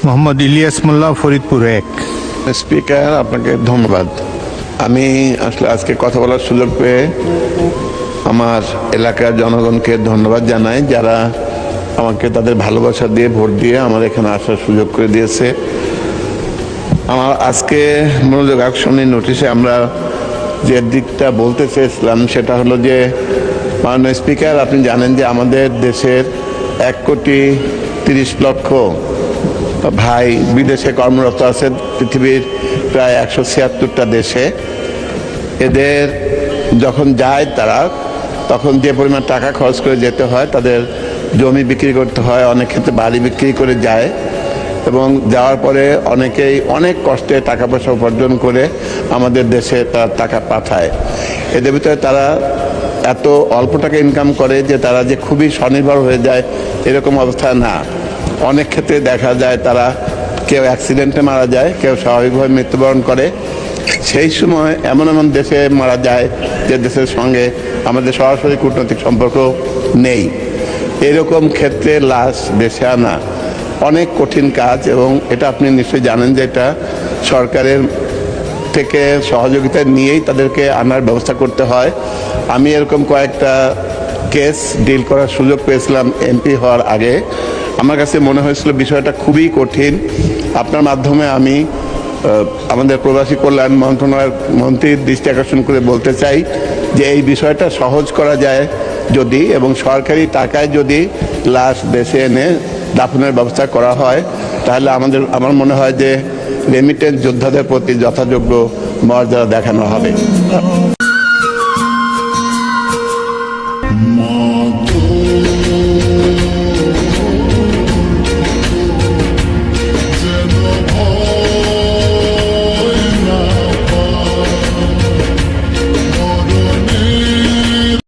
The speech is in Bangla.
মোহাম্মদ ইলিয়াস মোল্লা, ফরিদপুর 1। স্পিকার, আপনাকে ধন্যবাদ। আমি আসলে আজকে কথা বলার সুযোগ পেয়ে আমার এলাকার জনগণকে ধন্যবাদ জানাই, যারা আমাকে তাদের ভালোবাসা দিয়ে ভোট দিয়ে আমার এখানে আসার সুযোগ করে দিয়েছে। আমার আজকে মনোযোগ আকর্ষণের নোটিশে আমরা যে দিকটা বলতে চেয়েছিলাম সেটা হলো যে, মাননীয় স্পিকার, আপনি জানেন যে আমাদের দেশের 1,30,00,000 ভাই বিদেশে কর্মরত আছেন, পৃথিবীর প্রায় 176টা দেশে। এদের যখন যায় তারা, তখন যে পরিমাণ টাকা খরচ করে যেতে হয়, তাদের জমি বিক্রি করতে হয়, অনেক ক্ষেত্রে বাড়ি বিক্রি করে যায়, এবং যাওয়ার পরে অনেকেই অনেক কষ্টে টাকা পয়সা উপার্জন করে আমাদের দেশে তার টাকা পাঠায়। এদের ভিতরে তারা এত অল্প টাকা ইনকাম করে যে তারা যে খুবই স্বনির্ভর হয়ে যায় এরকম অবস্থা না। অনেক ক্ষেত্রে দেখা যায় তারা কেউ অ্যাক্সিডেন্টে মারা যায়, কেউ স্বাভাবিকভাবে মৃত্যুবরণ করে। সেই সময় এমন এমন দেশে মারা যায় যে দেশের সঙ্গে আমাদের সরাসরি কূটনৈতিক সম্পর্ক নেই। এরকম ক্ষেত্রে লাশ দেশে আনা অনেক কঠিন কাজ, এবং এটা আপনি নিশ্চয়ই জানেন যে এটা সরকারের থেকে সহযোগিতা নিয়েই তাদেরকে আনার ব্যবস্থা করতে হয়। আমি এরকম কয়েকটা কেস ডিল করার সুযোগ পেয়েছিলাম এমপি হওয়ার আগে। আমার কাছে মনে হয়েছিল বিষয়টা খুবই কঠিন। আপনার মাধ্যমে আমি আমাদের প্রবাসী কল্যাণ মন্ত্রণালয়ের মন্ত্রীর দৃষ্টি আকর্ষণ করে বলতে চাই যে এই বিষয়টা সহজ করা যায় যদি, এবং সরকারি টাকায় যদি লাশ দেশে এনে দাফনের ব্যবস্থা করা হয়, তাহলে আমার মনে হয় যে রেমিটেন্স যোদ্ধাদের প্রতি যথাযোগ্য মর্যাদা দেখানো হবে।